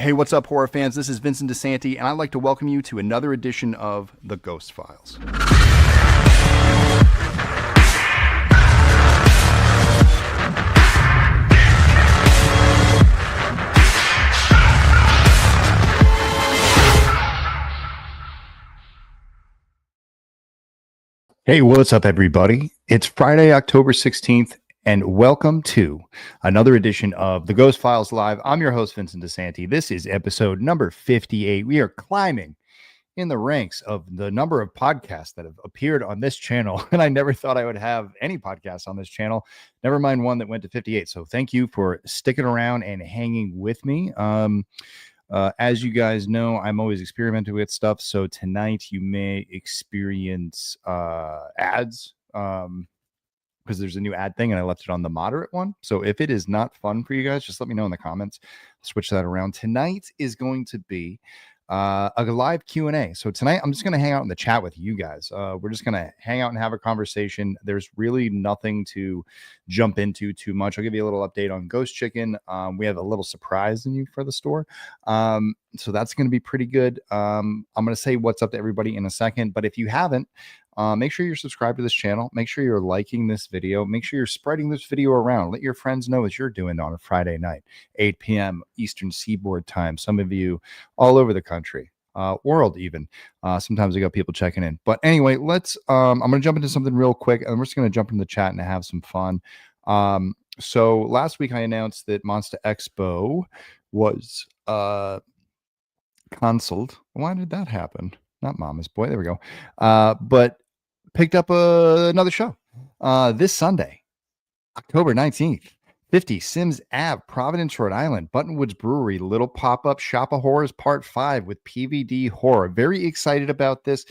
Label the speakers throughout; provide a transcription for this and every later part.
Speaker 1: Hey, what's up, horror fans? This is Vincent DiSanti, and I'd like to welcome you to another edition of The Ghost Files. Hey, what's up, everybody? It's Friday, October 16th, and welcome to another edition of The Ghost Files Live. I'm your host, Vincent DiSanti. This is episode number 58. We are climbing in the ranks of the number of podcasts that have appeared on this channel, and I never thought I would have any podcasts on this channel, never mind one that went to 58. So thank you for sticking around and hanging with me. As you guys know, I'm always experimenting with stuff. So tonight you may experience ads because there's a new ad thing and I left it on the moderate one. So if it is not fun for you guys, just let me know in the comments. I'll switch that around. Tonight is going to be a live Q&A. So tonight I'm just going to hang out in the chat with you guys. We're just going to hang out and have a conversation. There's really nothing to jump into too much. I'll give you a little update on Ghost Chicken. We have a little surprise in you for the store. So that's going to be pretty good. I'm going to say what's up to everybody in a second, but if you haven't, make sure you're subscribed to this channel. Make sure you're liking this video. Make sure you're spreading this video around. Let your friends know what you're doing on a Friday night, 8 p.m. Eastern Seaboard time. Some of you all over the country, world even. Sometimes I got people checking in. But anyway, I'm going to jump into something real quick. And we're just going to jump into the chat and have some fun. So last week I announced that Monster Expo was canceled. Why did that happen? Not Mama's Boy. There we go. But picked up another show this Sunday, October 19th, 50 Sims Ave, Providence, Rhode Island, Buttonwoods Brewery, Little Pop-Up Shop of Horrors Part 5 with PVD Horror. Very excited about this.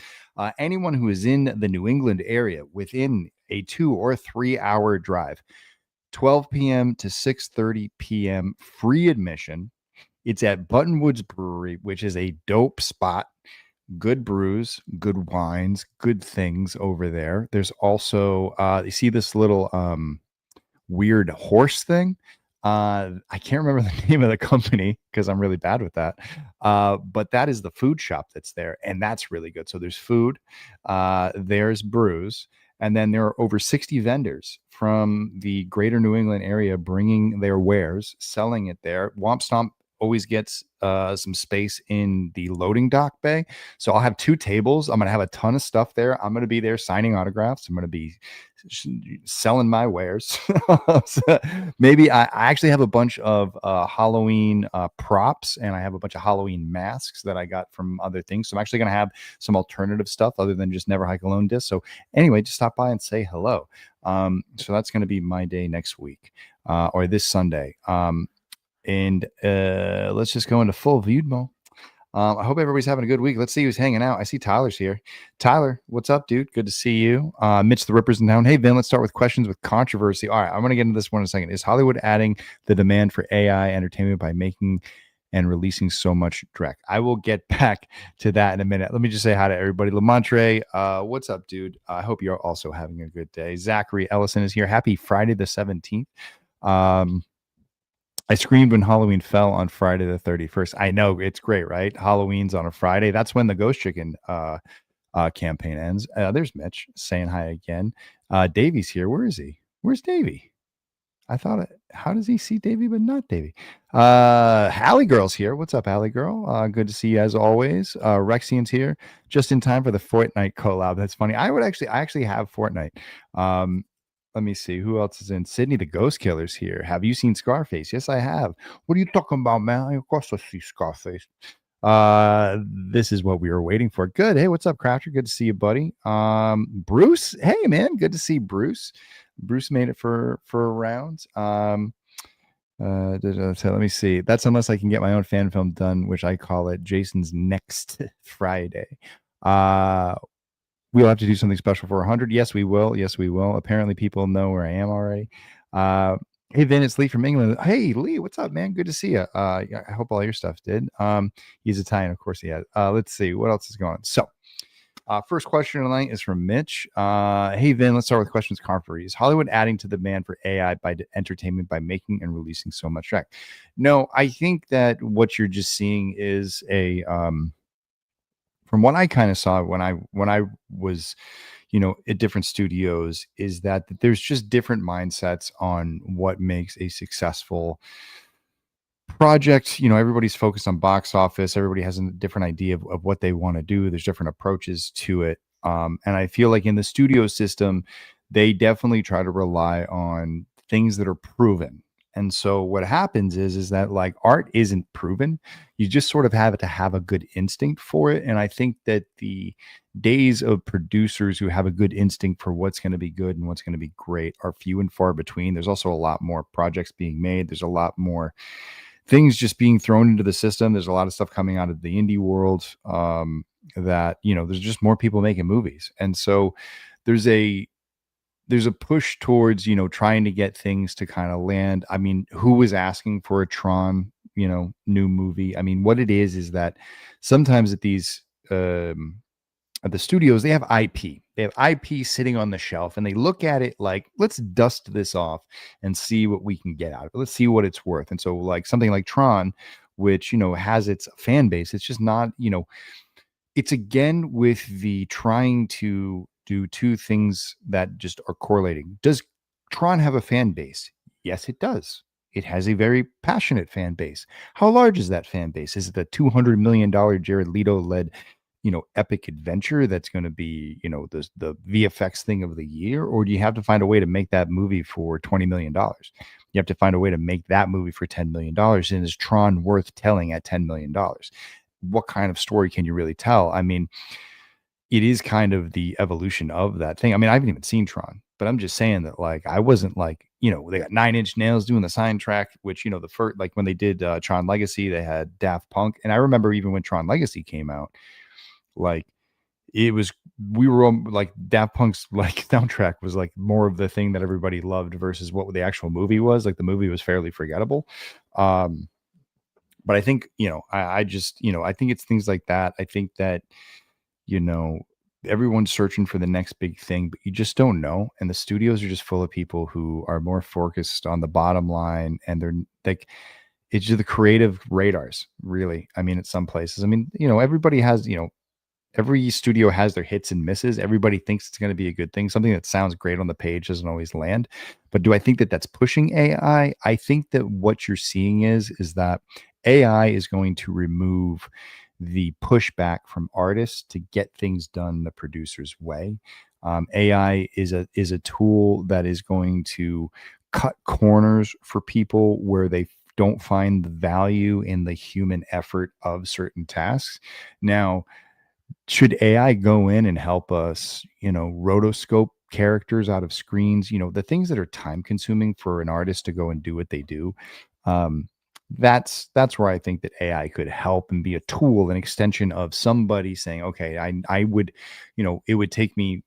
Speaker 1: Anyone who is in the New England area within a 2 or 3 hour drive, 12 p.m. to 6:30 p.m., free admission. It's at Buttonwoods Brewery, which is a dope spot. Good brews, good wines, good things over there. There's also you see this little weird horse thing. I can't remember the name of the company because I'm really bad with that. But that is the food shop that's there, and that's really good. So there's food, there's brews, and then there are over 60 vendors from the greater New England area bringing their wares, selling it there. Womp Stomp always gets some space in the loading dock bay. So I'll have 2 tables. I'm going to have a ton of stuff there. I'm going to be there signing autographs. I'm going to be selling my wares. So maybe I actually have a bunch of Halloween props, and I have a bunch of Halloween masks that I got from other things. So I'm actually going to have some alternative stuff other than just Never Hike Alone discs. So anyway, just stop by and say hello. So that's going to be my day next week or this Sunday. And let's just go into full viewed mode. I hope everybody's having a good week. Let's see who's hanging out. I see Tyler's here. Tyler, what's up, dude? Good to see you. Mitch the Ripper's in town. Hey, Vin, let's start with questions with controversy. All right, I'm going to get into this one in a second. Is Hollywood adding the demand for AI entertainment by making and releasing so much direct? I will get back to that in a minute. Let me just say hi to everybody. Lamontre, what's up, dude? I hope you're also having a good day. Zachary Ellison is here. Happy Friday the 17th. I screamed when Halloween fell on Friday the 31st. I know, it's great, right? Halloween's on a Friday. That's when the Ghost Chicken campaign ends. There's Mitch saying hi again. Davey's here. Where is he? Where's Davey? I thought, how does he see Davey but not Davey? Hallie Girl's here. What's up, Hallie Girl? Good to see you as always. Rexian's here just in time for the Fortnite collab. That's funny. I actually have Fortnite. Let me see who else is in. Sydney the Ghost Killer's here. Have you seen Scarface? Yes, I have. What are you talking about, man? Of course I see Scarface. This is what we were waiting for. Good. Hey, what's up, Crafter? Good to see you, buddy. Bruce. Hey, man. Good to see Bruce. Bruce made it for rounds. So let me see. That's unless I can get my own fan film done, which I call it Jason's Next Friday. We'll have to do something special for 100. Yes, we will. Yes, we will. Apparently, people know where I am already. Hey, Vin, it's Lee from England. Hey, Lee, what's up, man? Good to see you. I hope all your stuff did. He's Italian, of course he has. Let's see what else is going on. So First question tonight is from Mitch. Hey, Vin, let's start with questions conferee. Is Hollywood adding to the demand for AI by entertainment by making and releasing so much track? No, I think that what you're just seeing is from what I kind of saw when I was, at different studios, is that there's just different mindsets on what makes a successful project. Everybody's focused on box office. Everybody has a different idea of what they want to do. There's different approaches to it. And I feel like in the studio system, they definitely try to rely on things that are proven. And so what happens is that, like, art isn't proven. You just sort of have to have a good instinct for it. And I think that the days of producers who have a good instinct for what's going to be good and what's going to be great are few and far between. There's also a lot more projects being made. There's a lot more things just being thrown into the system. There's a lot of stuff coming out of the indie world, that, there's just more people making movies. And so there's a push towards, trying to get things to kind of land. I mean, who was asking for a Tron, new movie? I mean, what it is that sometimes at these, at the studios, they have IP. They have IP sitting on the shelf, and they look at it like, let's dust this off and see what we can get out of it. Let's see what it's worth. And so, like, something like Tron, which, has its fan base, it's just not, it's again with the trying to do two things that just are correlating. Does Tron have a fan base? Yes, it does. It has a very passionate fan base. How large is that fan base? Is it the $200 million Jared Leto led, epic adventure that's going to be, the VFX thing of the year? Or do you have to find a way to make that movie for $20 million? You have to find a way to make that movie for $10 million. And is Tron worth telling at $10 million? What kind of story can you really tell? I mean, it is kind of the evolution of that thing. I mean, I haven't even seen Tron, but I'm just saying that, like, I wasn't like, they got Nine Inch Nails doing the soundtrack, which, the first, like when they did Tron Legacy, they had Daft Punk. And I remember even when Tron Legacy came out, like, it was, we were like, Daft Punk's like soundtrack was like more of the thing that everybody loved versus what the actual movie was. Like, the movie was fairly forgettable. But I think, I just, I think it's things like that. I think that, everyone's searching for the next big thing, but you just don't know. And the studios are just full of people who are more focused on the bottom line, and they're like, it's just the creative radars, really. I mean, at some places, I mean, everybody has, every studio has their hits and misses. Everybody thinks it's going to be a good thing. Something that sounds great on the page doesn't always land. But do I think that that's pushing AI? I think that what you're seeing is that AI is going to remove the pushback from artists to get things done the producer's way. AI is a tool that is going to cut corners for people where they don't find the value in the human effort of certain tasks. Now, should AI go in and help us, rotoscope characters out of screens, the things that are time consuming for an artist to go and do what they do? That's where I think that AI could help and be a tool, an extension of somebody saying, okay, I would, it would take me,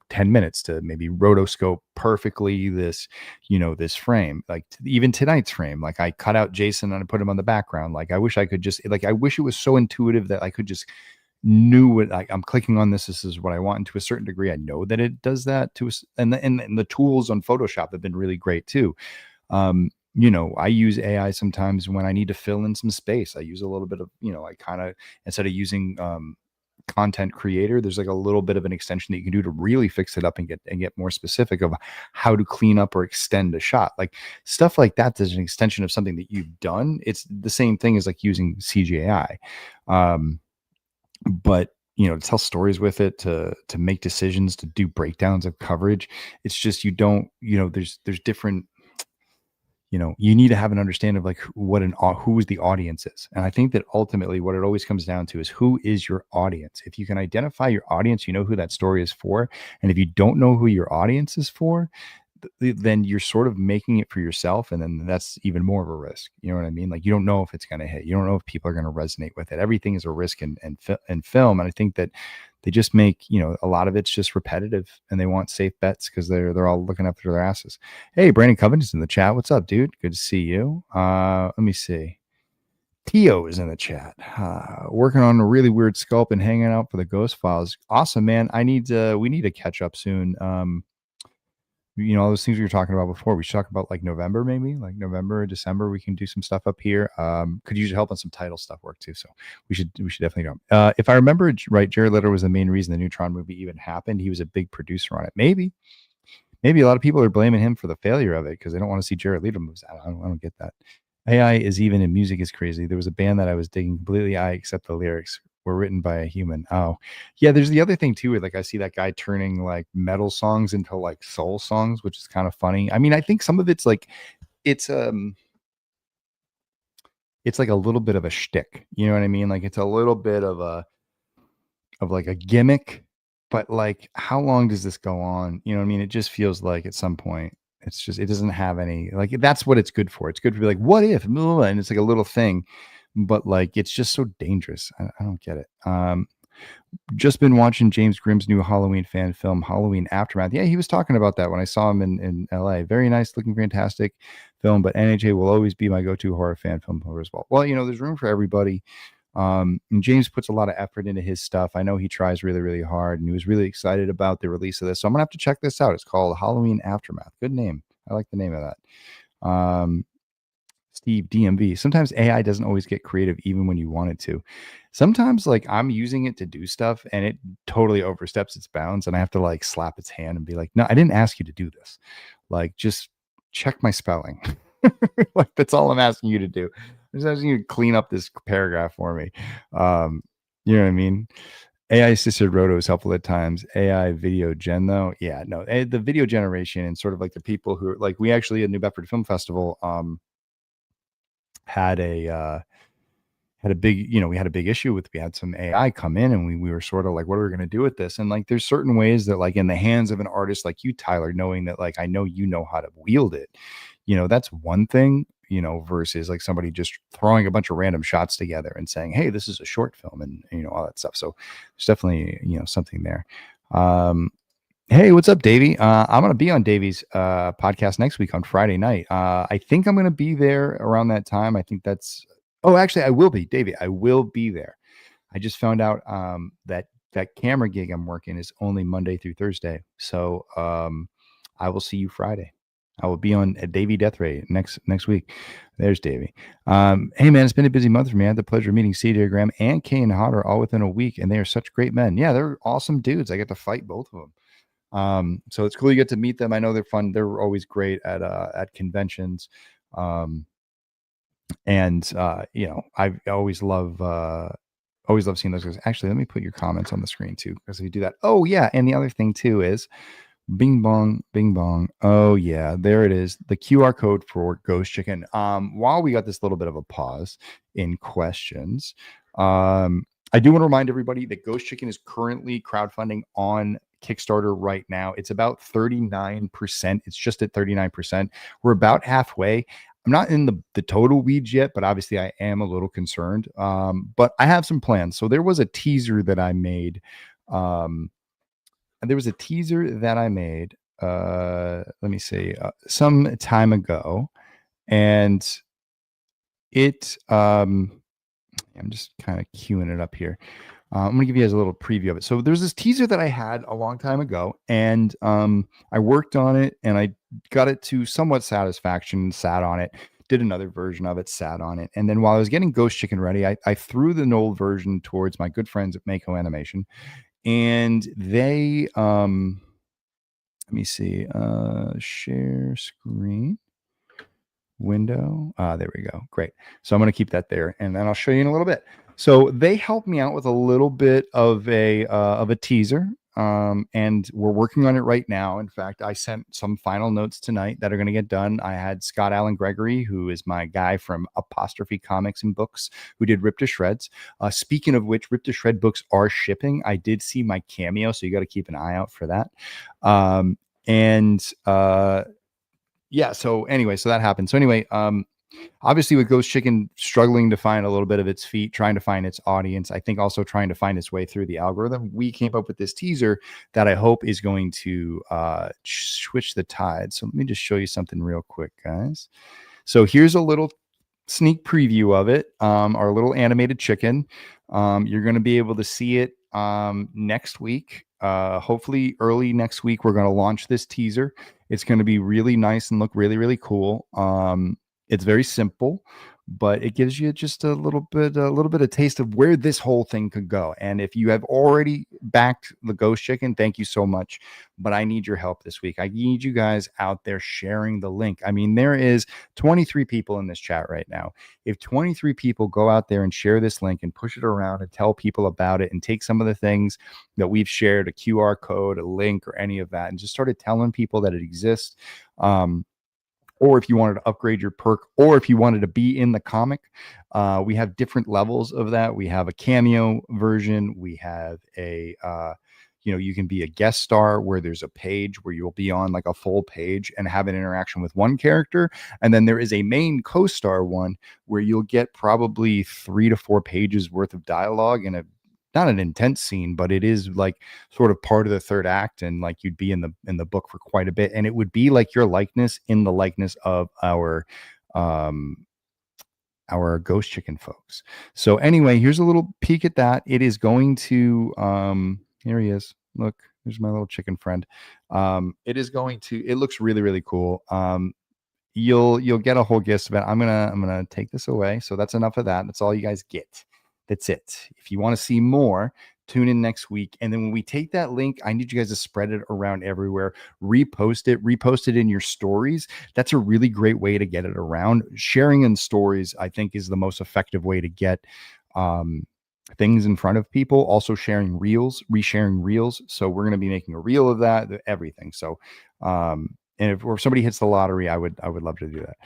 Speaker 1: 10 minutes to maybe rotoscope perfectly this, this frame, like even tonight's frame. Like, I cut out Jason and I put him on the background. Like, I wish I could just, like, I wish it was so intuitive that I could just knew what, like, I'm clicking on this is what I want. And to a certain degree, I know that it does that to us. And the tools on Photoshop have been really great too. I use AI sometimes when I need to fill in some space. I use a little bit of, I kind of, instead of using content creator, there's like a little bit of an extension that you can do to really fix it up and get more specific of how to clean up or extend a shot. Like, stuff like that is an extension of something that you've done. It's the same thing as like using CGI. But to tell stories with it, to make decisions, to do breakdowns of coverage, it's just, you don't, there's different, you need to have an understanding of like who the audience is. And I think that ultimately what it always comes down to is, who is your audience? If you can identify your audience, you know who that story is for. And if you don't know who your audience is for, then you're sort of making it for yourself. And then that's even more of a risk. You know what I mean? Like, you don't know if it's going to hit. You don't know if people are going to resonate with it. Everything is a risk in film. And I think that they just make, a lot of it's just repetitive, and they want safe bets because they're all looking after their asses. Hey, Brandon Covington's in the chat. What's up, dude? Good to see you. Let me see. Tio is in the chat. Working on a really weird sculpt and hanging out for the ghost files. Awesome, man. We need to catch up soon. All those things we were talking about before. We should talk about like November, maybe like November or December. We can do some stuff up here. Could use help on some title stuff work too. So we should definitely go. If I remember right, Jared Leto was the main reason the Neutron movie even happened. He was a big producer on it. Maybe a lot of people are blaming him for the failure of it because they don't want to see Jared Leto movies. I don't get that. AI is even in music is crazy. There was a band that I was digging completely. I accept the lyrics were written by a human. Oh, yeah. There's the other thing too, where like I see that guy turning like metal songs into like soul songs, which is kind of funny. I mean, I think some of it's like it's like a little bit of a shtick. You know what I mean? Like it's a little bit of like a gimmick, but like how long does this go on? You know what I mean? It just feels like at some point it's just it doesn't have any like that's what it's good for. It's good to be like, what if? And it's like a little thing, but like it's just so dangerous. I don't get it. Just been watching James Grimm's new Halloween fan film, Halloween Aftermath. Yeah, he was talking about that when I saw him in LA. Very nice looking, fantastic film, but NHA will always be my go-to horror fan film as well. Well, there's room for everybody. And James puts a lot of effort into his stuff. I know he tries really, really hard, and he was really excited about the release of this. So I'm gonna have to check this out. It's called Halloween Aftermath. Good name. I like the name of that. Steve DMV. Sometimes AI doesn't always get creative even when you want it to. Sometimes like I'm using it to do stuff and it totally oversteps its bounds and I have to like slap its hand and be like, no, I didn't ask you to do this. Like just check my spelling. Like that's all I'm asking you to do. I'm just asking you to clean up this paragraph for me. You know what I mean? AI assisted roto is helpful at times. AI video gen though, yeah, no, the video generation and sort of like the people who are like we actually at New Bedford Film Festival had a big, we had a big issue with we had some AI come in and we were sort of like, what are we going to do with this? And like there's certain ways that like in the hands of an artist like you, Tyler, knowing that like I know you know how to wield it, that's one thing, versus like somebody just throwing a bunch of random shots together and saying, hey, this is a short film and all that stuff. So there's definitely something there. Hey, what's up, Davey? I'm going to be on Davey's podcast next week on Friday night. I think I'm going to be there around that time. I think that's. Oh, actually, I will be, Davey. I will be there. I just found out that camera gig I'm working is only Monday through Thursday. So I will see you Friday. I will be on Davey Death Ray next week. There's Davey. Hey, man, it's been a busy month for me. I had the pleasure of meeting C. Diagram and Kane Hodder all within a week, and they are such great men. Yeah, they're awesome dudes. I get to fight both of them. So it's cool you get to meet them. I know they're fun. They're always great at conventions. And I always love seeing those guys. Actually, let me put your comments on the screen too, because if you do that. Oh yeah, and the other thing too is bing bong, bing bong. Oh yeah, there it is. The QR code for Ghost Chicken. While we got this little bit of a pause in questions, I do want to remind everybody that Ghost Chicken is currently crowdfunding on Kickstarter right now. It's about 39%. It's just at 39%. We're about halfway. I'm not in the total weeds yet, but obviously I am a little concerned. But I have some plans. So there was a teaser that I made. Let me see, some time ago. And it, I'm just kind of queuing it up here. I'm going to give you guys a little preview of it. So there's this teaser that I had a long time ago, and I worked on it, and I got it to somewhat satisfaction, sat on it, did another version of it, sat on it. And then while I was getting Ghost Chicken ready, I threw the old version towards my good friends at Mako Animation, and they, let me see, share screen. Window. There we go. Great. So I'm going to keep that there, and then I'll show you in a little bit. So they helped me out with a little bit of a teaser, and we're working on it right now. In fact, I sent some final notes tonight that are going to get done. I had Scott Allen Gregory, who is my guy from Apostrophe Comics and Books, who did Rip to Shreds. Speaking of which, Rip to Shred books are shipping. I did see my cameo, so you got to keep an eye out for that. Yeah. So anyway, so that happened. So anyway, obviously with Ghost Chicken struggling to find a little bit of its feet, trying to find its audience, I think also trying to find its way through the algorithm, we came up with this teaser that I hope is going to switch the tide. So let me just show you something real quick, guys. So here's a little sneak preview of it, our little animated chicken. You're going to be able to see it next week. Hopefully early next week, we're going to launch this teaser. It's going to be really nice and look really, really cool. It's very simple, but it gives you just a little bit of taste of where this whole thing could go. And if you have already backed the Ghost Chicken, thank you so much. But I need your help this week. I need you guys out there sharing the link. I mean, there is 23 people in this chat right now. If 23 people go out there and share this link and push it around and tell people about it and take some of the things that we've shared, a QR code, a link, or any of that, and just started telling people that it exists. Or if you wanted to upgrade your perk, or if you wanted to be in the comic, we have different levels of that. We have a cameo version. We have a, you can be a guest star where there's a page where you'll be on like a full page and have an interaction with one character. And then there is a main co-star one where you'll get probably 3 to 4 pages worth of dialogue in a, not an intense scene, but it is like sort of part of the third act, and like you'd be in the book for quite a bit, and it would be like your likeness in the likeness of our Ghost Chicken folks. So anyway, here's a little peek at that. It is going to here he is. Look, there's my little chicken friend. It is going to, it looks really, really cool. You'll get a whole gist of it. I'm gonna take this away. So that's enough of that. That's all you guys get. That's it. If you want to see more, tune in next week. And then when we take that link, I need you guys to spread it around everywhere. Repost it in your stories. That's a really great way to get it around. Sharing in stories, I think, is the most effective way to get things in front of people. Also sharing reels, resharing reels. So we're going to be making a reel of that, everything. So, and if somebody hits the lottery, I would love to do that.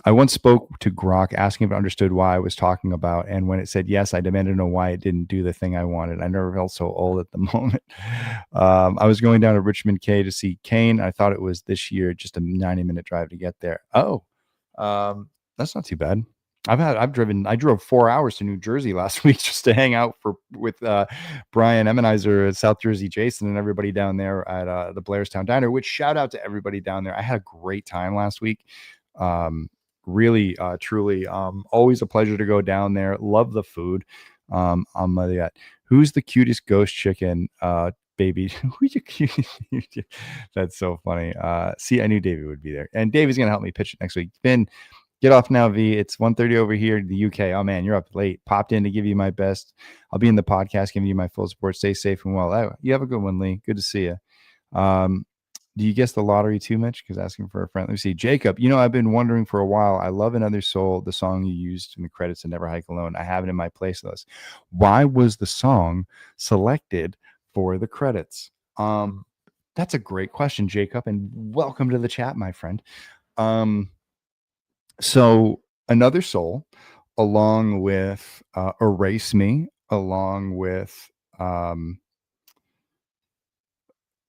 Speaker 1: I once spoke to Grok asking if it understood why I was talking about, and when it said yes, I demanded to know why it didn't do the thing I wanted. I never felt so old at the moment. I was going down to Richmond K to see Kane. I thought it was this year, just a 90-minute drive to get there. Oh, that's not too bad. I drove 4 hours to New Jersey last week just to hang out with Brian Emmenizer, South Jersey Jason, and everybody down there at the Blairstown Diner, which shout out to everybody down there. I had a great time last week. Really, truly, always a pleasure to go down there. Love the food. Who's the cutest ghost chicken? Baby, who's the cutest? That's so funny. See, I knew David would be there, and David's gonna help me pitch it next week. Finn, get off now, V. It's 1:30 over here in the UK. Oh man, you're up late. Popped in to give you my best. I'll be in the podcast giving you my full support. Stay safe and well. You have a good one, Lee. Good to see you. Do you guess the lottery too much? Because asking for a friend. Let me see. Jacob, I've been wondering for a while. I love Another Soul, the song you used in the credits of Never Hike Alone. I have it in my playlist. Why was the song selected for the credits? That's a great question, Jacob, and welcome to the chat, my friend. So Another Soul, along with Erase Me, along with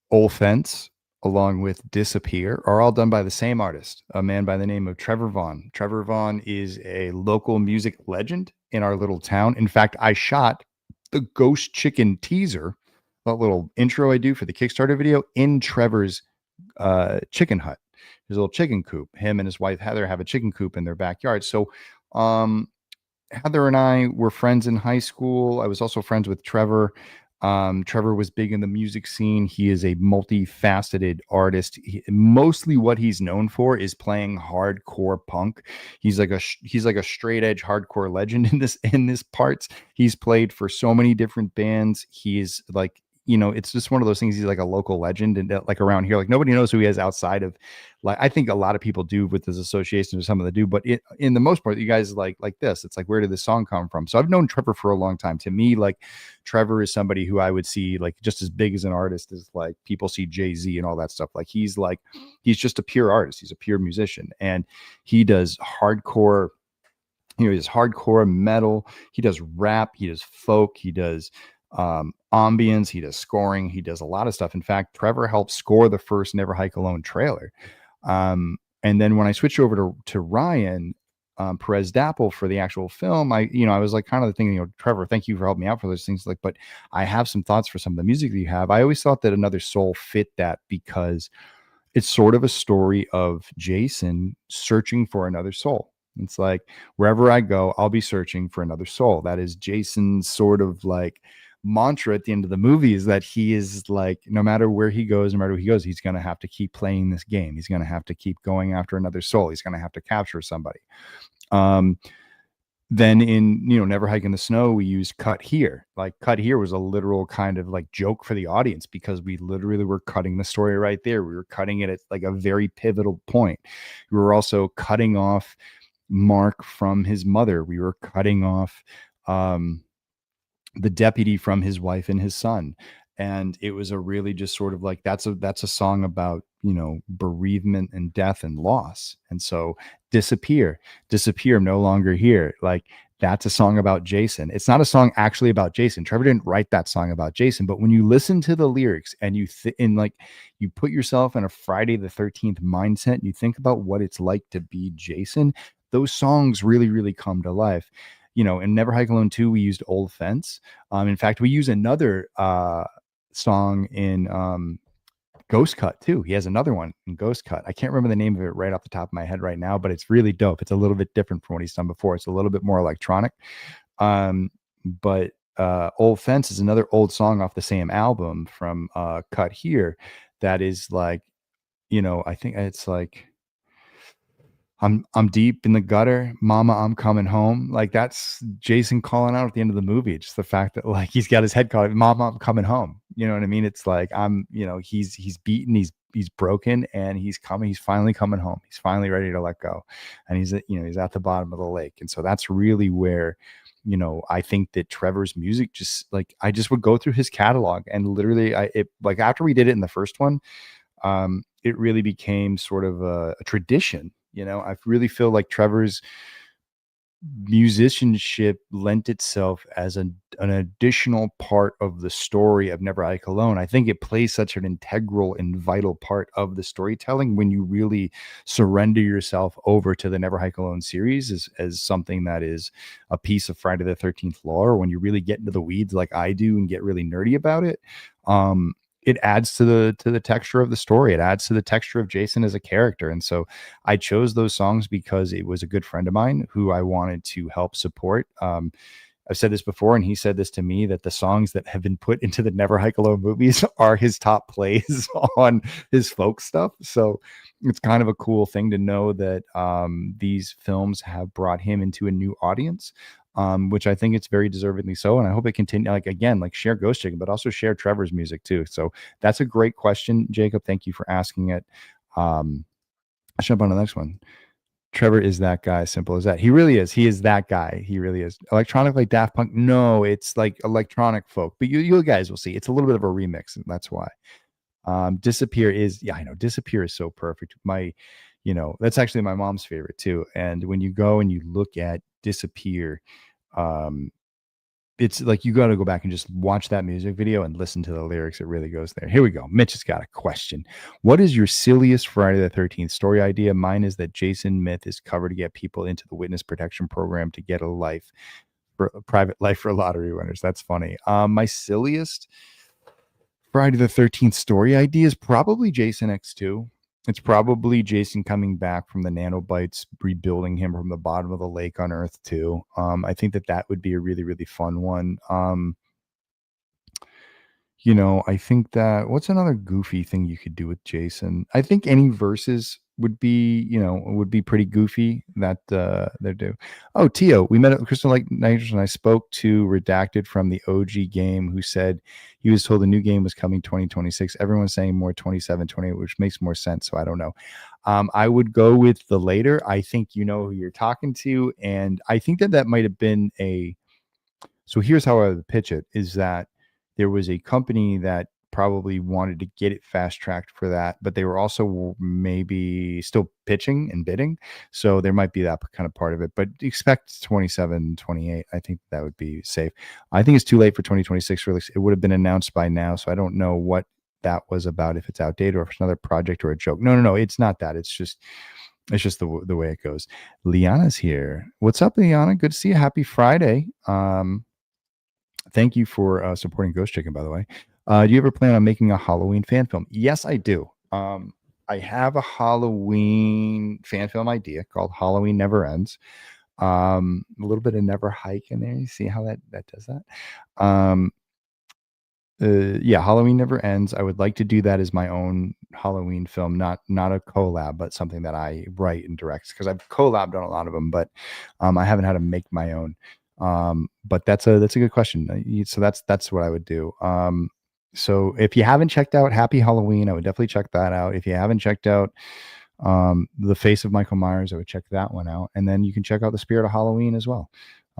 Speaker 1: Offense, along with Disappear, are all done by the same artist, a man by the name of Trevor Vaughn. Trevor Vaughn is a local music legend in our little town. In fact, I shot the Ghost Chicken teaser, that little intro I do for the Kickstarter video, in Trevor's chicken hut, his little chicken coop. Him and his wife Heather have a chicken coop in their backyard. So Heather and I were friends in high school. I was also friends with Trevor. Trevor was big in the music scene. He is a multifaceted artist. Mostly what he's known for is playing hardcore punk. He's like a straight edge hardcore legend in this parts. He's played for so many different bands. He's like, it's just one of those things. He's like a local legend, and like around here, like nobody knows who he is outside of, like, I think a lot of people do with his association with some of the do, but in the most part, you guys like this. It's like, where did this song come from? So I've known Trevor for a long time. To me, like, Trevor is somebody who I would see like just as big as an artist as like people see Jay-Z and all that stuff. Like he's just a pure artist. He's a pure musician, and he does hardcore. He does hardcore metal. He does rap. He does folk. He does ambience. He does scoring. He does a lot of stuff. In fact, Trevor helped score the first Never Hike Alone trailer. And then when I switched over to Ryan Perez Dapple for the actual film, I was like kind of thinking, Trevor, thank you for helping me out for those things. Like, but I have some thoughts for some of the music that you have. I always thought that Another Soul fit that because it's sort of a story of Jason searching for another soul. It's like wherever I go, I'll be searching for another soul. That is Jason's sort of like mantra at the end of the movie, is that he is like, no matter where he goes, no matter where he goes, he's going to have to keep playing this game. He's going to have to keep going after another soul. He's going to have to capture somebody. Then in, Never Hike in the Snow, we used Cut Here. Like Cut Here was a literal kind of like joke for the audience, because we literally were cutting the story right there. We were cutting it at like a very pivotal point. We were also cutting off Mark from his mother. We were cutting off the deputy from his wife and his son. And it was a really just sort of like, that's a song about, bereavement and death and loss. And so disappear, I'm no longer here. Like, that's a song about Jason. It's not a song actually about Jason. Trevor didn't write that song about Jason, but when you listen to the lyrics and you you put yourself in a Friday the 13th mindset, and you think about what it's like to be Jason, those songs really, really come to life. In Never Hike Alone 2, we used Old Fence. In fact, we use another song in Ghost Cut too. He has another one in Ghost Cut. I can't remember the name of it right off the top of my head right now, but it's really dope. It's a little bit different from what he's done before. It's a little bit more electronic. But Old Fence is another old song off the same album from Cut Here that is like, I think it's like, I'm deep in the gutter, mama, I'm coming home. Like, that's Jason calling out at the end of the movie. Just the fact that like he's got his head caught, mama, I'm coming home. You know what I mean? It's like, he's beaten, he's broken, and he's finally coming home. He's finally ready to let go. And he's at the bottom of the lake. And so that's really where, I think that Trevor's music just like, I just would go through his catalog, and literally like after we did it in the first one, it really became sort of a tradition. I really feel like Trevor's musicianship lent itself as an additional part of the story of Never Hike Alone. I think it plays such an integral and vital part of the storytelling when you really surrender yourself over to the Never Hike Alone series as something that is a piece of Friday the 13th lore. When you really get into the weeds like I do and get really nerdy about it, it adds to the texture of the story. It adds to the texture of Jason as a character. And so I chose those songs because it was a good friend of mine who I wanted to help support. I've said this before, and he said this to me, that the songs that have been put into the Never Hike Alone movies are his top plays on his folk stuff. So it's kind of a cool thing to know that these films have brought him into a new audience. Which I think it's very deservedly so. And I hope it continue, like, again, like share Ghost Chicken, but also share Trevor's music too. So that's a great question, Jacob. Thank you for asking it. I'll jump on to the next one. Trevor is that guy. Simple as that. He really is. He is that guy. He really is. Electronic like Daft Punk? No, it's like electronic folk, but you guys will see. It's a little bit of a remix, and that's why. Disappear is, I know, Disappear is so perfect. That's actually my mom's favorite too. And when you go and you look at Disappear, it's like you got to go back and just watch that music video and listen to the lyrics. It really goes there. Here we go. Mitch has got a question. What is your silliest Friday the 13th story idea? Mine is that Jason Myth is covered to get people into the witness protection program to get a private life for lottery winners. That's funny. My silliest Friday the 13th story idea is probably Jason X2. It's probably Jason coming back from the nanobites, rebuilding him from the bottom of the lake on Earth too. I think that would be a really, really fun one. I think that, what's another goofy thing you could do with Jason? I think any verses would be pretty goofy that they do. Oh, Tio, we met at Crystal Lake Nitrous, and I spoke to Redacted from the OG game, who said he was told the new game was coming 2026. Everyone's saying more 27, 28, which makes more sense. So I don't know. I would go with the later. I think you know who you're talking to, and I think that might have been so here's how I would pitch it, is that there was a company that probably wanted to get it fast tracked for that, but they were also maybe still pitching and bidding. So there might be that kind of part of it, but expect 27, 28. I think that would be safe. I think it's too late for 2026 release. It would have been announced by now. So I don't know what that was about, if it's outdated or if it's another project or a joke. No, it's not that. It's just the way it goes. Liana's here. What's up, Liana? Good to see you. Happy Friday. Thank you for supporting Ghost Chicken, by the way. Do you ever plan on making a Halloween fan film? Yes, I do. I I have a Halloween fan film idea called Halloween Never Ends. A little bit of Never Hike in there. You see how that does that? Um, yeah, Halloween Never Ends. I would like to do that as my own Halloween film, not a collab, but something that I write and direct, because I've collabed on a lot of them, but I haven't had to make my own. But that's a good question. So that's what I would do. So if you haven't checked out Happy Halloween, I would definitely check that out. If you haven't checked out The Face of Michael Myers, I would check that one out, and then you can check out The Spirit of Halloween as well.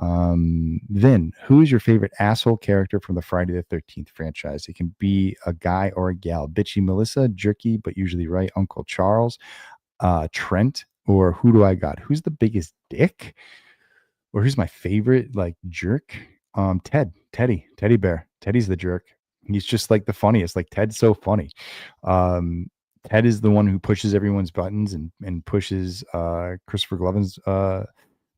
Speaker 1: Vin, who is your favorite asshole character from the Friday the 13th franchise? It can be a guy or a gal. Bitchy Melissa, jerky but usually right, Uncle Charles, Trent, or who do I got? Who's the biggest dick? Or who's my favorite like jerk? Teddy Bear. Teddy's the jerk. He's just like the funniest. Like Ted's so funny. Um, Ted is the one who pushes everyone's buttons and pushes Christopher Glovin's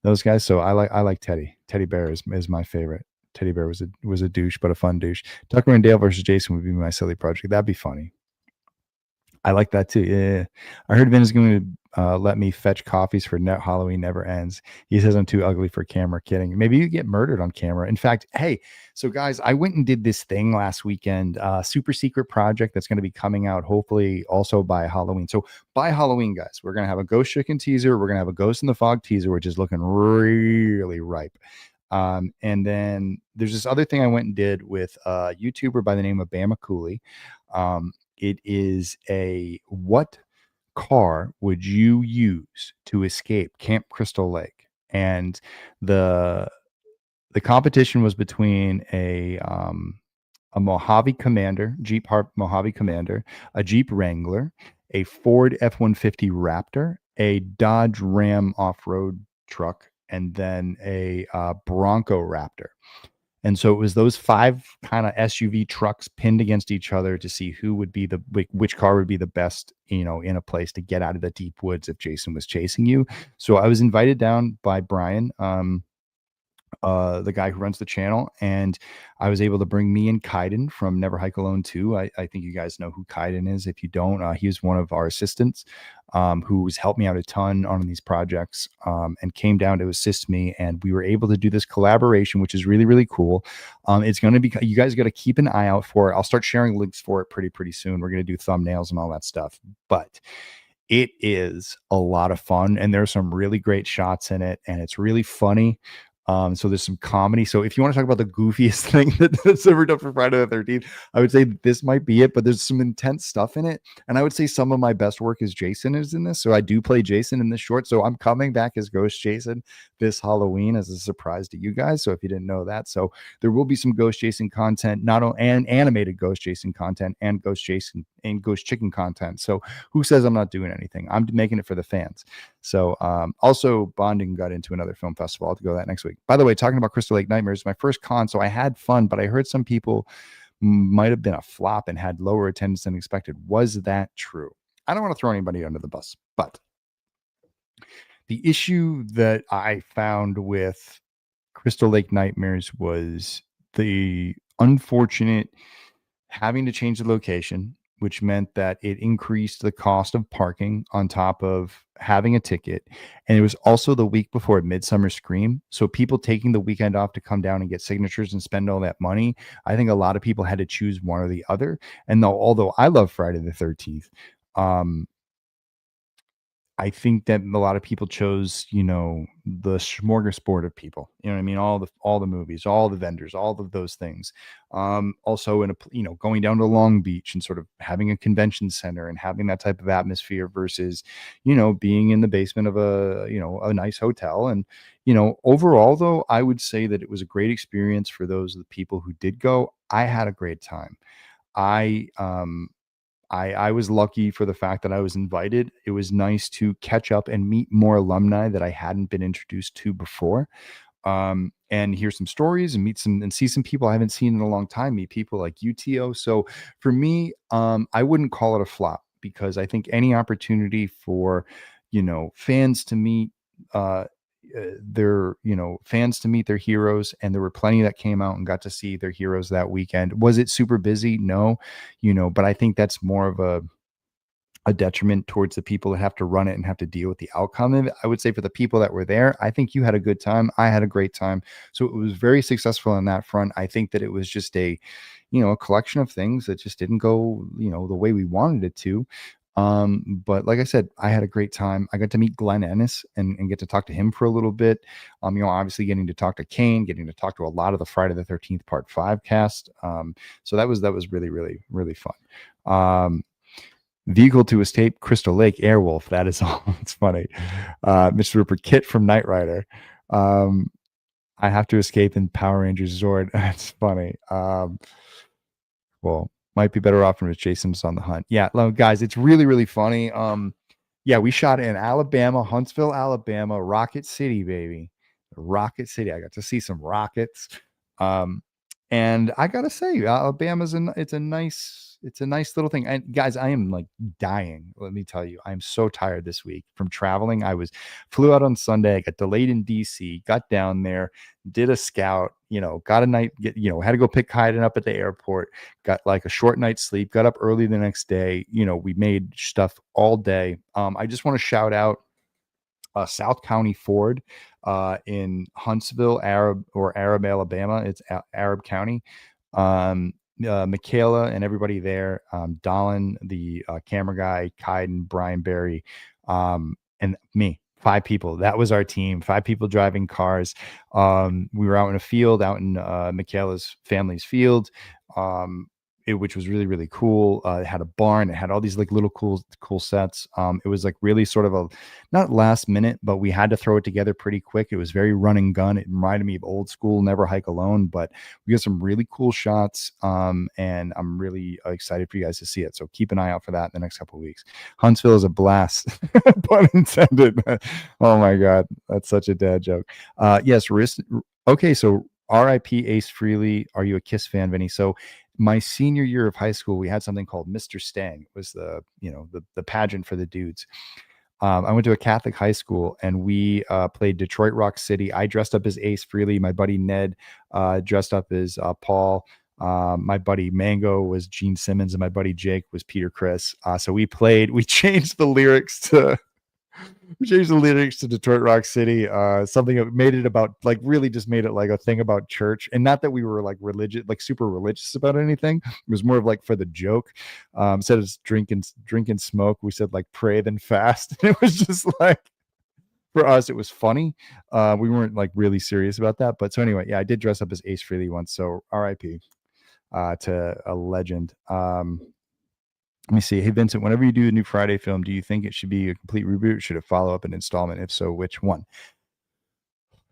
Speaker 1: those guys. So I like Teddy. Teddy Bear is my favorite. Teddy Bear was a douche, but a fun douche. Tucker and Dale versus Jason would be my silly project. That'd be funny. I like that too. Yeah. I heard Vin is going to let me fetch coffees for Net Halloween Never Ends. He says I'm too ugly for camera. Kidding. Maybe you get murdered on camera. In fact, hey, so guys, I went and did this thing last weekend, super secret project that's going to be coming out hopefully also by Halloween. So by Halloween, guys, we're going to have a Ghost Chicken teaser. We're going to have a Ghost in the Fog teaser, which is looking really ripe. And then there's this other thing I went and did with a YouTuber by the name of Bama Cooley. It is a what car would you use to escape Camp Crystal Lake? And the the competition was between a Mojave Commander, Mojave Commander, a Jeep Wrangler, a Ford F-150 Raptor, a Dodge Ram off-road truck, and then a Bronco Raptor. And so it was those five kind of SUV trucks pinned against each other to see who would be which car would be the best, in a place to get out of the deep woods if Jason was chasing you. So I was invited down by Brian, the guy who runs the channel, and I was able to bring me and Kaiden from Never Hike Alone 2. I think you guys know who Kaiden is. If you don't, he was one of our assistants who's helped me out a ton on these projects, and came down to assist me, and we were able to do this collaboration, which is really, really cool. It's going to be, you guys got to keep an eye out for it. I'll start sharing links for it pretty soon. We're going to do thumbnails and all that stuff, but it is a lot of fun, and there's some really great shots in it, and it's really funny. So there's some comedy. So if you want to talk about the goofiest thing that's ever done for Friday the 13th, I would say this might be it, but there's some intense stuff in it. And I would say some of my best work is Jason is in this. So I do play Jason in this short. So I'm coming back as Ghost Jason this Halloween as a surprise to you guys. So if you didn't know that, so there will be some Ghost Jason content, not only and animated Ghost Jason content and Ghost Jason and Ghost Chicken content. So who says I'm not doing anything? I'm making it for the fans. So also Bonding got into another film festival. I'll have to go to that next week. By the way, talking about Crystal Lake Nightmares, my first con, so I had fun, but I heard some people might have been a flop and had lower attendance than expected. Was that true? I don't want to throw anybody under the bus, but the issue that I found with Crystal Lake Nightmares was the unfortunate having to change the location, which meant that it increased the cost of parking on top of having a ticket. And it was also the week before Midsummer Scream. So people taking the weekend off to come down and get signatures and spend all that money. I think a lot of people had to choose one or the other. And although I love Friday the 13th, I think that a lot of people chose, the smorgasbord of people, you know what I mean? All the movies, all the vendors, all of those things. Also going down to Long Beach and sort of having a convention center and having that type of atmosphere versus, being in the basement of a nice hotel. And, overall though, I would say that it was a great experience for those of the people who did go. I had a great time. I was lucky for the fact that I was invited. It was nice to catch up and meet more alumni that I hadn't been introduced to before, and hear some stories and meet some and see some people I haven't seen in a long time. Meet people like UTO. So for me, I wouldn't call it a flop because I think any opportunity for fans to meet fans to meet their heroes, and there were plenty that came out and got to see their heroes that weekend. Was it super busy? No, but I think that's more of a detriment towards the people that have to run it and have to deal with the outcome of it. I would say for the people that were there, I think you had a good time. I had a great time. So it was very successful on that front. I think that it was just a collection of things that just didn't go, the way we wanted it to. But like I said, I had a great time. I got to meet Glenn Ennis and get to talk to him for a little bit. Obviously getting to talk to Kane, getting to talk to a lot of the Friday the 13th Part 5 cast. So that was really, really, really fun. Vehicle to Escape Crystal Lake Airwolf. That is all. It's funny. Mr. Rupert Kit from Knight Rider. I have to escape in Power Rangers Zord. That's funny. Well, might be better off when Jason's on the hunt. Yeah, guys, it's really, really funny. Yeah, we shot in Alabama, Huntsville, Alabama, Rocket City, baby. Rocket City. I got to see some rockets. And I gotta say, Alabama's it's a nice little thing. And guys, I am like dying. Let me tell you, I'm so tired this week from traveling. Flew out on Sunday. I got delayed in DC. Got down there, did a scout. Got a night. Had to go pick Hayden up at the airport. Got like a short night's sleep. Got up early the next day. We made stuff all day. I just want to shout out South County Ford in Huntsville, Arab, Alabama. It's Arab County. Michaela and everybody there, Dolan, the camera guy, Kaiden, Brian Berry, and me. 5 people. That was our team. 5 people driving cars. We were out in a field, out in Michaela's family's field. Which was really, really cool. It had a barn. It had all these like little cool sets. It was like really sort of not last minute, but we had to throw it together pretty quick. It was very run and gun. It reminded me of old school Never Hike Alone, but we got some really cool shots. And I'm really excited for you guys to see it. So keep an eye out for that in the next couple of weeks. Huntsville is a blast, pun intended. Oh my God. That's such a dad joke. Yes. Okay. So RIP Ace Frehley. Are you a Kiss fan, Vinny? So my senior year of high school, we had something called Mr. Stang. It was the pageant for the dudes. I went to a Catholic high school and we played Detroit Rock City. I dressed up as Ace Frehley. My buddy Ned dressed up as Paul. My buddy Mango was Gene Simmons and my buddy Jake was Peter Criss. So we changed the lyrics to Detroit Rock City. Something that made it about like really just made it like a thing about church, and not that we were like religious, like super religious about anything. It was more of like for the joke. Instead of drink and smoke, we said like pray then fast. And it was just like for us, it was funny. We weren't like really serious about that. But so anyway, yeah, I did dress up as Ace Frehley once. So R.I.P. To a legend. Let me see. Hey, Vincent, whenever you do a new Friday film, do you think it should be a complete reboot? Should it follow up an installment? If so, which one?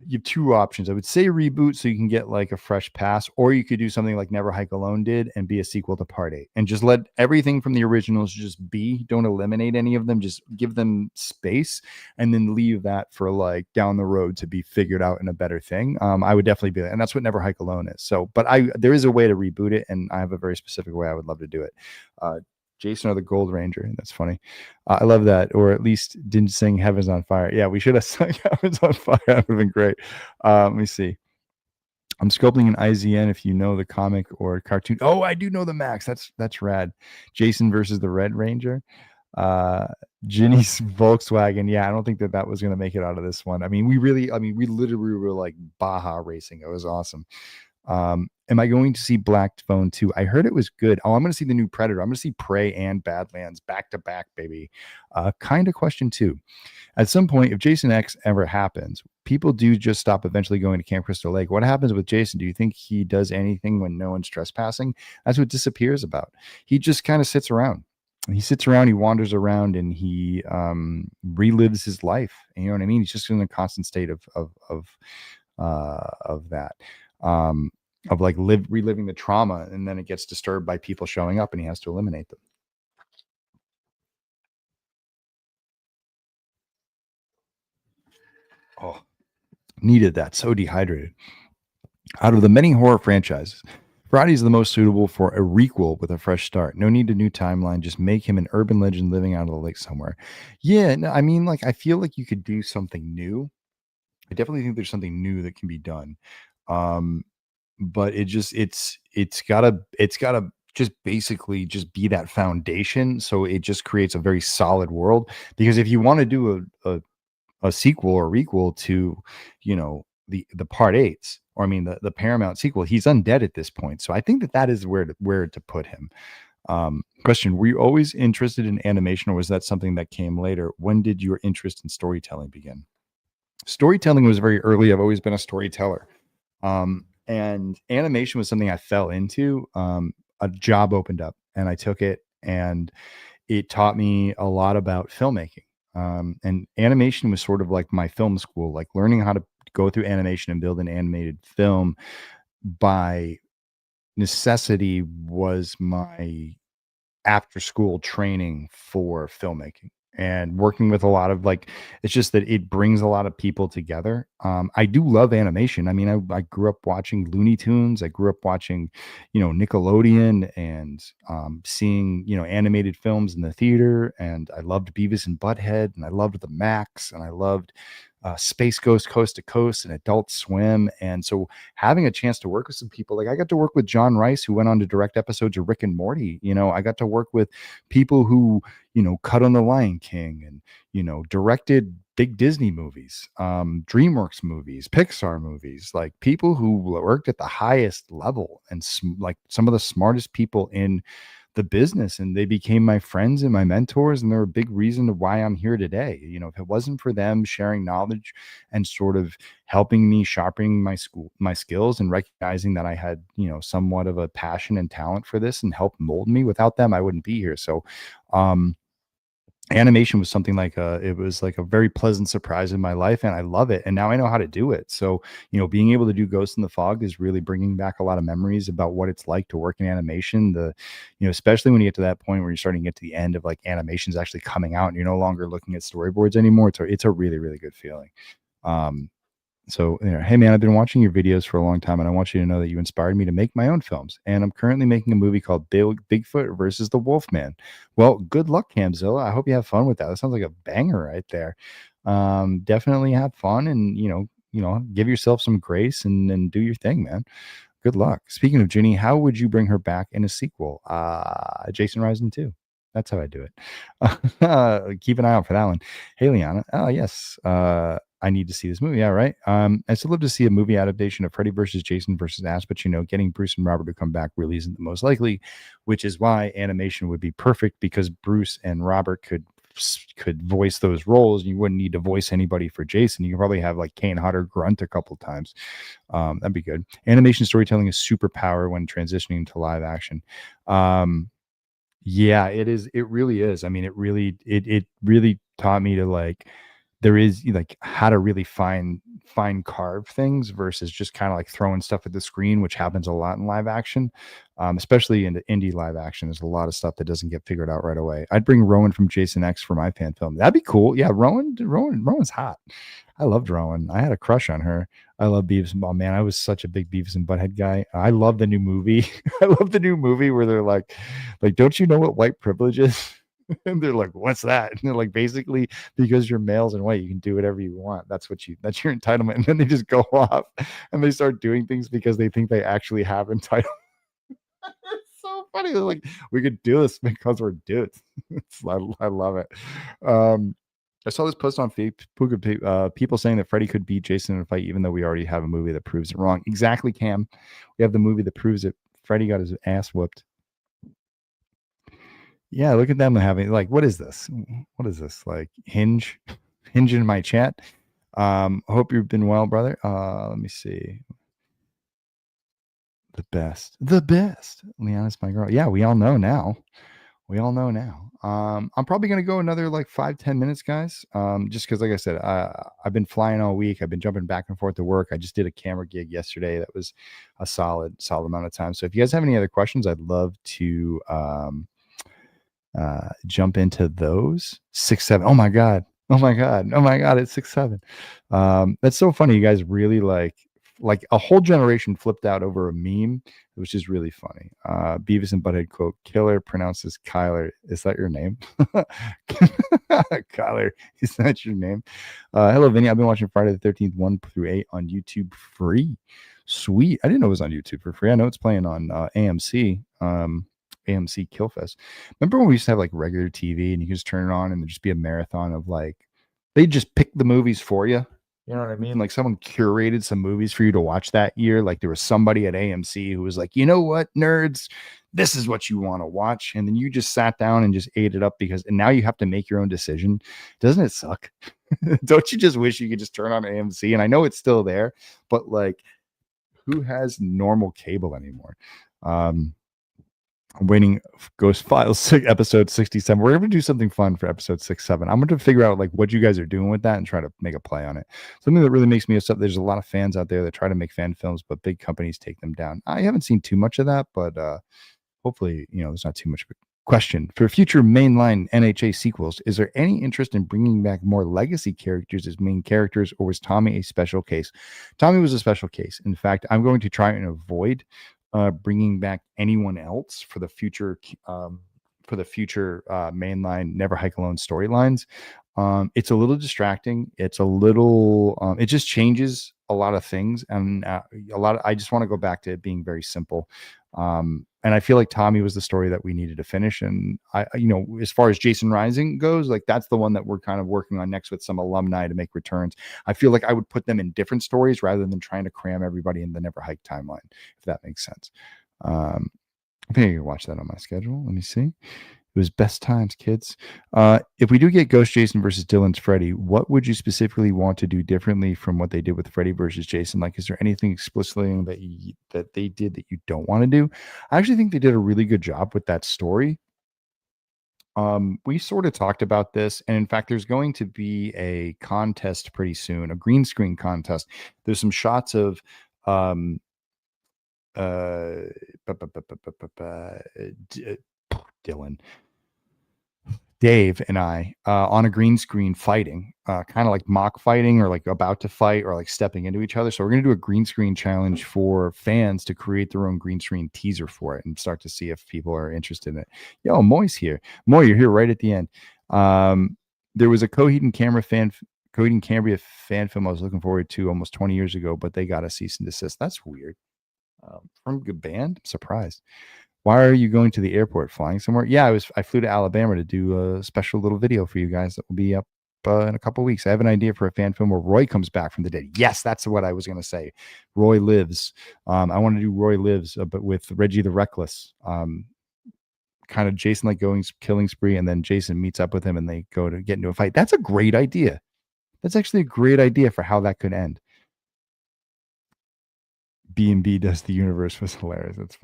Speaker 1: You have 2 options. I would say reboot so you can get like a fresh pass, or you could do something like Never Hike Alone did and be a sequel to Part 8 and just let everything from the originals just be. Don't eliminate any of them. Just give them space and then leave that for like down the road to be figured out in a better thing. I would definitely be, and that's what Never Hike Alone is. So, but there is a way to reboot it, and I have a very specific way I would love to do it. Jason or the Gold Ranger. That's funny. I love that. Or at least didn't sing Heaven's on Fire. Yeah, we should have sung Heaven's on Fire. That would have been great. Let me see. I'm sculpting an IZN if you know the comic or cartoon. Oh, I do know the Max. That's rad. Jason versus the Red Ranger. Ginny's Volkswagen. Yeah, I don't think that was going to make it out of this one. We literally were like Baja racing. It was awesome. Am I going to see Black Phone 2? I heard it was good. Oh, I'm going to see the new Predator. I'm going to see Prey and Badlands back to back, baby. Kind of question 2. At some point, if Jason X ever happens, people do just stop eventually going to Camp Crystal Lake. What happens with Jason? Do you think he does anything when no one's trespassing? That's what Disappears about. He just kind of sits around. He sits around, he wanders around, and he relives his life. You know what I mean? He's just in a constant state of that. Of like reliving the trauma, and then it gets disturbed by people showing up and he has to eliminate them. Oh, needed that. So dehydrated. Out of the many horror franchises, Friday is the most suitable for a requel with a fresh start. No need a new timeline. Just make him an urban legend living out of the lake somewhere. Yeah, no, I feel like you could do something new. I definitely think there's something new that can be done. But it's gotta just basically just be that foundation. So it just creates a very solid world. Because if you want to do a sequel or requel to, the part eights, or I mean the Paramount sequel, he's undead at this point. So I think that is where to put him. Question: were you always interested in animation, or was that something that came later? When did your interest in storytelling begin? Storytelling was very early. I've always been a storyteller. And animation was something I fell into. A job opened up and I took it, and it taught me a lot about filmmaking. And animation was sort of like my film school, like learning how to go through animation and build an animated film by necessity was my after school training for filmmaking, and working with a lot of, like, it's just that it brings a lot of people together. I do love animation. I mean, I grew up watching Looney Tunes. I grew up watching, Nickelodeon, and seeing, animated films in the theater. And I loved Beavis and Butthead, and I loved the Max, and I loved Space Ghost Coast to Coast and Adult Swim. And so having a chance to work with some people, like I got to work with John Rice, who went on to direct episodes of Rick and Morty. I got to work with people who, cut on The Lion King, and, directed big Disney movies, DreamWorks movies, Pixar movies, like people who worked at the highest level, and like some of the smartest people in the business, and they became my friends and my mentors, and they're a big reason to why I'm here today. If it wasn't for them sharing knowledge and sort of helping me sharpening my skills, and recognizing that I had, somewhat of a passion and talent for this, and help mold me, without them I wouldn't be here. So animation was something like it was like a very pleasant surprise in my life, and I love it, and now I know how to do it. So being able to do Ghost in the Fog is really bringing back a lot of memories about what it's like to work in animation. Especially when you get to that point where you're starting to get to the end of, like, animation's actually coming out, and you're no longer looking at storyboards anymore. It's a really, really good feeling. So, hey man, I've been watching your videos for a long time, and I want you to know that you inspired me to make my own films. And I'm currently making a movie called Bigfoot versus the Wolfman. Well, good luck, Camzilla. I hope you have fun with that. That sounds like a banger right there. Definitely have fun, and give yourself some grace, and do your thing, man. Good luck. Speaking of Ginny, how would you bring her back in a sequel? Jason Rising 2. That's how I do it. Keep an eye out for that one. Hey, Liana. Oh, yes. I need to see this movie. Yeah, right. I still love to see a movie adaptation of Freddy versus Jason versus Ash, but getting Bruce and Robert to come back really isn't the most likely, which is why animation would be perfect, because Bruce and Robert could voice those roles. You wouldn't need to voice anybody for Jason. You could probably have, like, Kane Hodder grunt a couple times. That'd be good. Animation storytelling is superpower when transitioning to live action. Yeah, it is. It really is. I mean, it really taught me to, like, there is, like, how to really fine carve things versus just kind of like throwing stuff at the screen, which happens a lot in live action, especially in the indie live action. There's a lot of stuff that doesn't get figured out right away. I'd bring Rowan from Jason X for my fan film. That'd be cool. Yeah, Rowan's hot. I loved Rowan. I had a crush on her. I love Beavis and, oh man, I was such a big Beavis and Butthead guy. I love the new movie. I love the new movie where they're like, don't you know what white privilege is? And they're like, what's that? And they're like, basically, because you're males and white, you can do whatever you want. That's your entitlement. And then they just go off and they start doing things because they think they actually have entitlement. It's so funny. They're like, we could do this because we're dudes. I love it. I saw this post on Facebook, people saying that Freddy could beat Jason in a fight, even though we already have a movie that proves it wrong. Exactly, Cam. We have the movie that proves it. Freddy got his ass whooped. Yeah, look at them having, like, what is this? What is this? Like, Hinge in my chat. Hope you've been well, brother. Let me see. The best. Liana's my girl. Yeah, we all know now. I'm probably gonna go another like 5-10 minutes, guys. Just because, like I said, I've been flying all week. I've been jumping back and forth to work. I just did a camera gig yesterday. That was a solid amount of time. So if you guys have any other questions, I'd love to jump into those. 6-7. Oh my god, it's 6-7. That's so funny. You guys really like a whole generation flipped out over a meme, which is really funny. Beavis and Butthead quote, killer pronounces Kyler. Is that your name? Kyler, is that your name? Hello, Vinny. I've been watching Friday the 13th 1-8 on YouTube free. Sweet. I didn't know it was on YouTube for free. I know it's playing on AMC. AMC Killfest. Remember when we used to have like regular TV and you could just turn it on and there'd just be a marathon of like, they just pick the movies for you. You know what I mean? Like someone curated some movies for you to watch that year. Like there was somebody at AMC who was like, you know what, nerds, this is what you want to watch. And then you just sat down and just ate it up and now you have to make your own decision. Doesn't it suck? Don't you just wish you could just turn on AMC? And I know it's still there, but like, who has normal cable anymore? I'm waiting Ghost Files episode 67. We're going to do something fun for episode 67. I'm going to figure out like what you guys are doing with that and try to make a play on it. Something that really makes me upset. There's a lot of fans out there that try to make fan films, but big companies take them down. I haven't seen too much of that, but hopefully, there's not too much of a question. For future mainline NHA sequels, is there any interest in bringing back more legacy characters as main characters, or was Tommy a special case? Tommy was a special case. In fact, I'm going to try and avoid bringing back anyone else for the future mainline Never Hike Alone storylines. It's a little distracting. It's a little it just changes a lot of things, and I just want to go back to it being very simple. And I feel like Tommy was the story that we needed to finish. And as far as Jason Rising goes, like that's the one that we're kind of working on next with some alumni to make returns. I feel like I would put them in different stories rather than trying to cram everybody in the Never Hike timeline, if that makes sense. I think I can watch that on my schedule. Let me see. It was best times, kids. If we do get Ghost Jason versus Dylan's Freddy, what would you specifically want to do differently from what they did with Freddy versus Jason? Like, is there anything explicitly that they did that you don't want to do? I actually think they did a really good job with that story. We sort of talked about this, and in fact, there's going to be a contest pretty soon, a green screen contest. There's some shots of Dylan, Dave, and I on a green screen fighting, kind of like mock fighting or like about to fight or like stepping into each other. So we're going to do a green screen challenge for fans to create their own green screen teaser for it and start to see if people are interested in it. Yo, Moy's here. Moy, you're here right at the end. There was a Coheed and Cambria fan film I was looking forward to almost 20 years ago, but they got a cease and desist. That's weird. From a good band? I'm surprised. Why are you going to the airport? Flying somewhere? Yeah, I flew to Alabama to do a special little video for you guys that will be up in a couple of weeks. I have an idea for a fan film where Roy comes back from the dead. Yes, that's what I was going to say. Roy Lives. I want to do Roy Lives, but with Reggie the Reckless. Kind of Jason like going killing spree, and then Jason meets up with him and they go to get into a fight. That's a great idea. That's actually a great idea for how that could end. B&B does the universe was hilarious. That's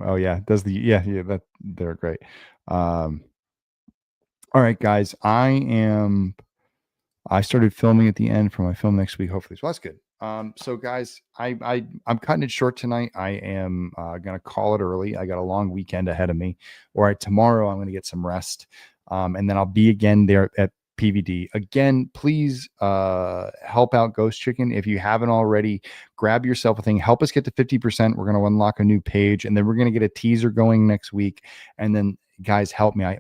Speaker 1: does the that they're great. All right, guys. I started filming at the end for my film next week, hopefully. So that's good. So guys, I'm cutting it short tonight. I am gonna call it early. I got a long weekend ahead of me. All right, tomorrow I'm gonna get some rest. And then I'll be again there at PVD. Again, please help out Ghost Chicken. If you haven't already, grab yourself a thing. Help us get to 50%. We're going to unlock a new page, and then we're going to get a teaser going next week. And then, guys, help me.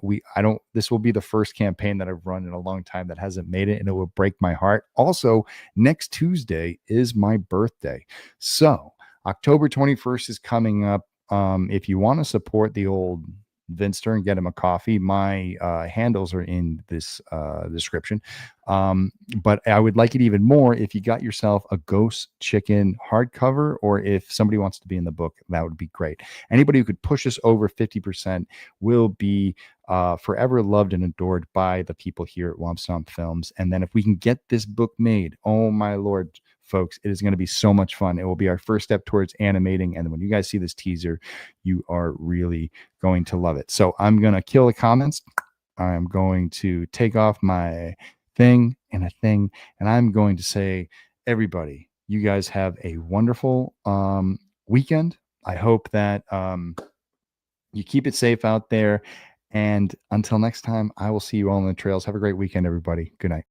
Speaker 1: This will be the first campaign that I've run in a long time that hasn't made it, and it will break my heart. Also, next Tuesday is my birthday. So October 21st is coming up. If you want to support the old Vinster and get him a coffee, my handles are in this description, but I would like it even more if you got yourself a Ghost Chicken hardcover, or if somebody wants to be in the book, that would be great. Anybody who could push us over 50% will be forever loved and adored by the people here at Womp Stomp Films. And then if we can get this book made, oh my Lord, folks, it is going to be so much fun. It will be our first step towards animating. And when you guys see this teaser, you are really going to love it. So I'm going to kill the comments. I'm going to take off my thing, and I'm going to say, everybody, you guys have a wonderful weekend. I hope that you keep it safe out there. And until next time, I will see you all on the trails. Have a great weekend, everybody. Good night.